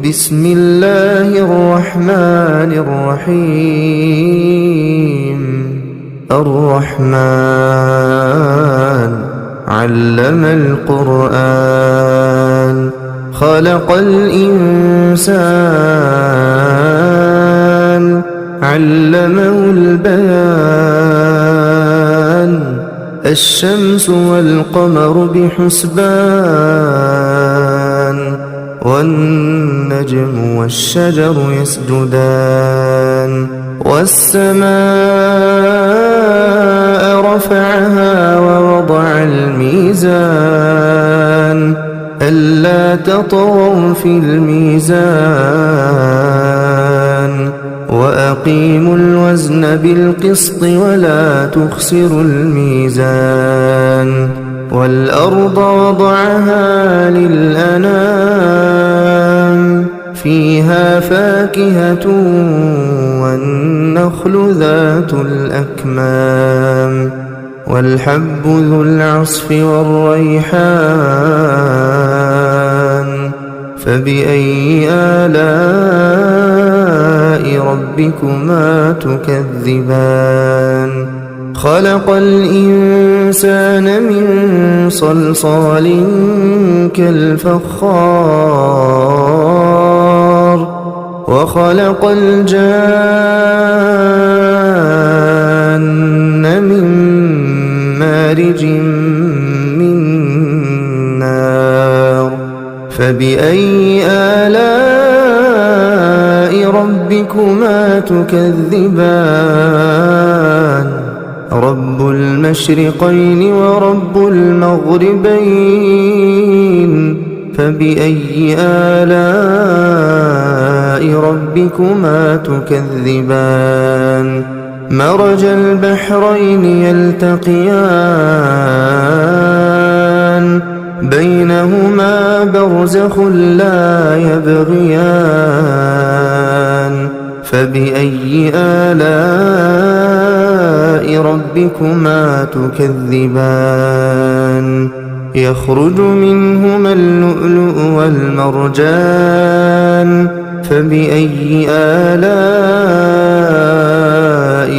بسم الله الرحمن الرحيم. الرحمن علم القرآن خلق الإنسان علمه البيان الشمس والقمر بحسبان والنجم والشجر يسجدان والسماء رفعها ووضع الميزان ألا تطغوا في الميزان وأقيموا الوزن بالقسط ولا تخسروا الميزان والأرض وضعها للأنام فيها فاكهة والنخل ذات الأكمام والحب ذو العصف والريحان فبأي آلاء ربكما تكذبان خلق الإنسان من صلصال كالفخار وخلق الجان من مارج من نار فبأي آلاء ربكما تكذبان رب المشرقين ورب المغربين فبأي آلاء ربكما تكذبان مرج البحرين يلتقيان بينهما برزخ لا يبغيان فبأي آلاء ربكما تكذبان يخرج منهما اللؤلؤ والمرجان فبأي آلاء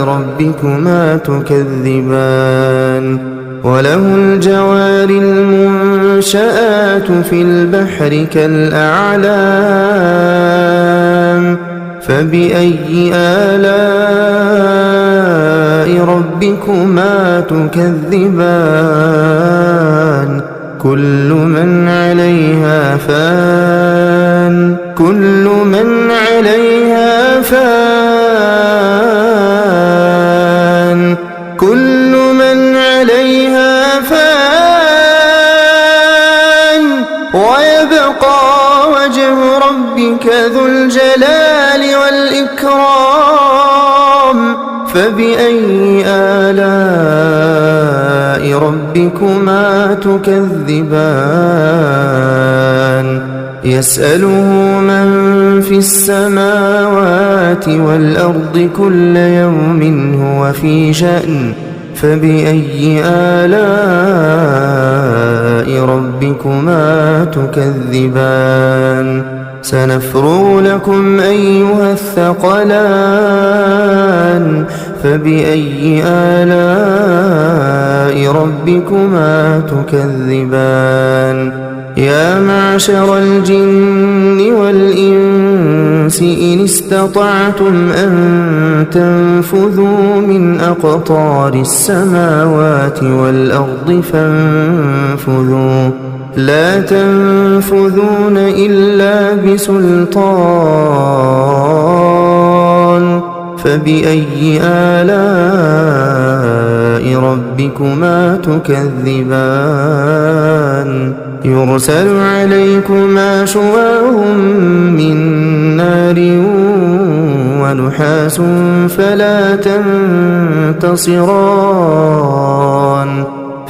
ربكما تكذبان وله الجوار المنشآت في البحر كالأعلام فبأي آلاء ربكما تكذبان كل من عليها فان كل من عليها فان كل من عليها فان ويبقى وجه ربك ذو الجلال والإكرام فبأي آلاء ربكما تكذبان يسأله من في السماوات والأرض كل يوم هو في شأن فبأي آلاء ربكما تكذبان سنفرغ لكم أيها الثقلان فبأي آلاء ربكما تكذبان يا معشر الجن والإنس إن استطعتم أن تنفذوا من أقطار السماوات والأرض فانفذوا لا تنفذون إلا بسلطان فبأي آلاء ربكما تكذبان يرسل عليكما شواظ من نار ونحاس فلا تنتصران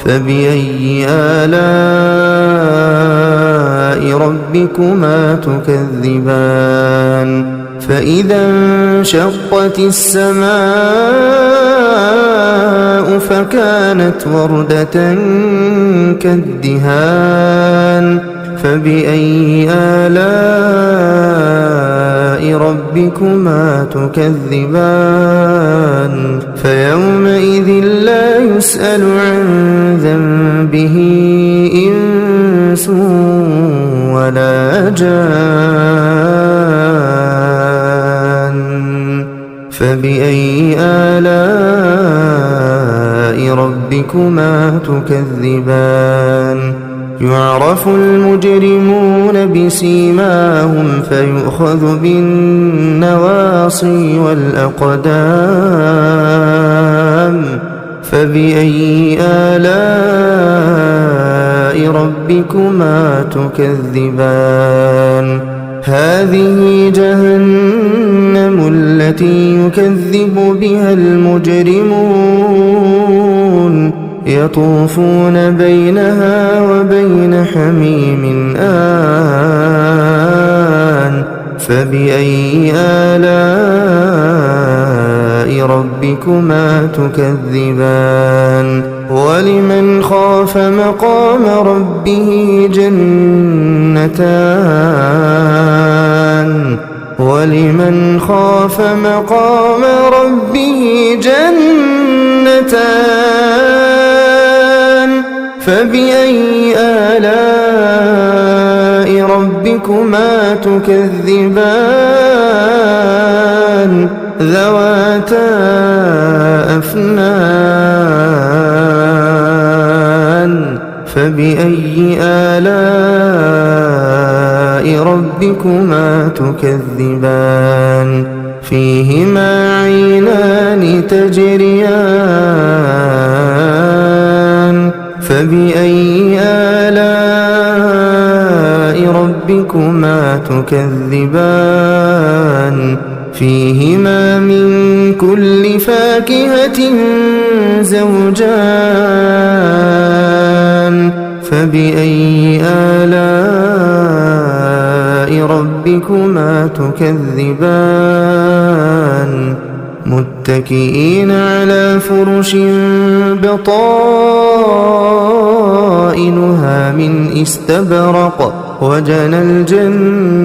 فبأي آلاء ربكما تكذبان فإذا انشقت السماء فكانت وردة كالدهان فبأي آلاء ربكما تكذبان فيومئذ لا يسأل عن ذنبه إنس ولا جان فبأي آلاء ربكما تكذبان يعرف المجرمون بسيماهم فيؤخذ بالنواصي والأقدام فبأي آلاء ربكما تكذبان هذه جهنم التي يكذب بها المجرمون يطوفون بينها وبين حميم آن فبأي آلاء ربكما تكذبان ولمن خاف مقام ربه جنتان ولمن خاف مقام ربه جنتان فبأي آلاء ربكما تكذبان ذواتا أفنان فبأي آلاء ربكما تكذبان فيهما عينان تجريان فبأي آلاء ربكما تكذبان فيهما من كل فاكهة زوجان فبأي آلاء ربكما تكذبان متكئين على فرش بطائنها من استبرق وجنى الجنتين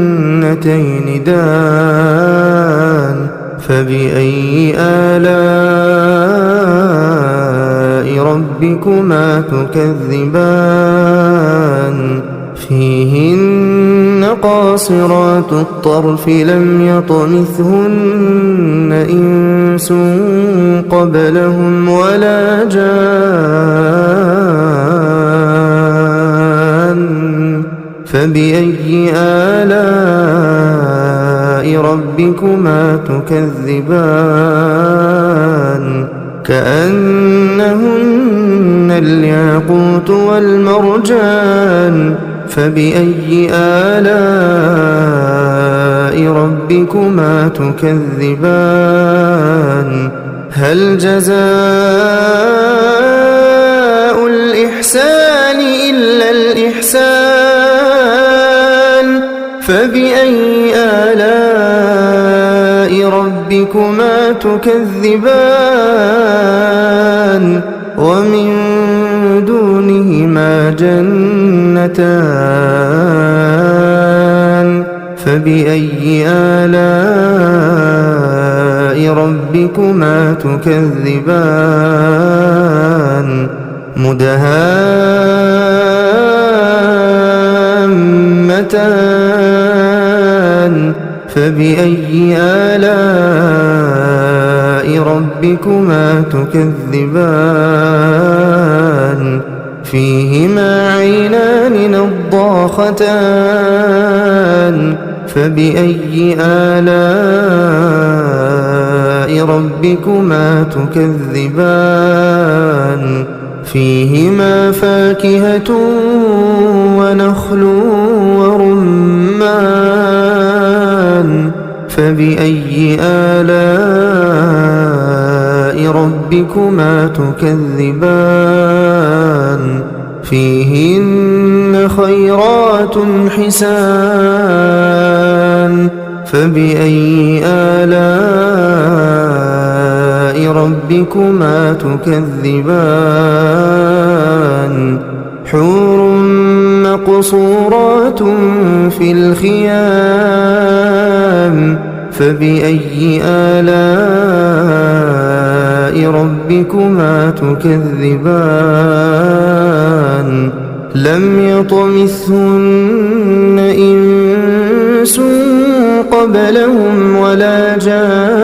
دان فبأي آلاء ربكما تكذبان فيهن قاصرات الطرف لم يطمثهن إنس قبلهم ولا جان فبأي آلاء ربكما تكذبان كأنهن الياقوت والمرجان فبأي آلاء ربكما تكذبان هل جزاء الإحسان إلا الإحسان فبأي آلاء ربكما تكذبان ومن دونهما جنتان فبأي آلاء ربكما تكذبان مدهامتان فبأي آلاء ربكما تكذبان فيهما عينان نضاختان فبأي آلاء ربكما تكذبان فيهما فاكهة ونخل ورمان فبأي آلاء ربكما تكذبان فيهن خيرات حسان فبأي آلاء ربكما تكذبان حور مقصورات في الخيام فبأي آلاء ربكما تكذبان لم يطمثهن إنس قبلهم ولا جان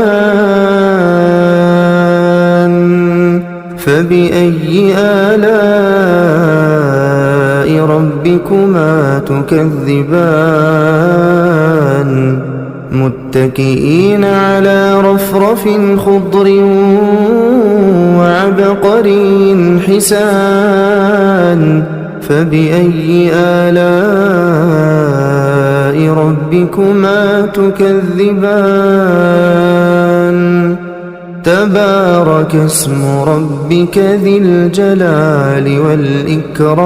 فبأي آلاء ربكما تكذبان متكئين على رفرف خضر وعبقري حسان فبأي آلاء ربكما تكذبان تبارك اسم ربك ذي الجلال والإكرام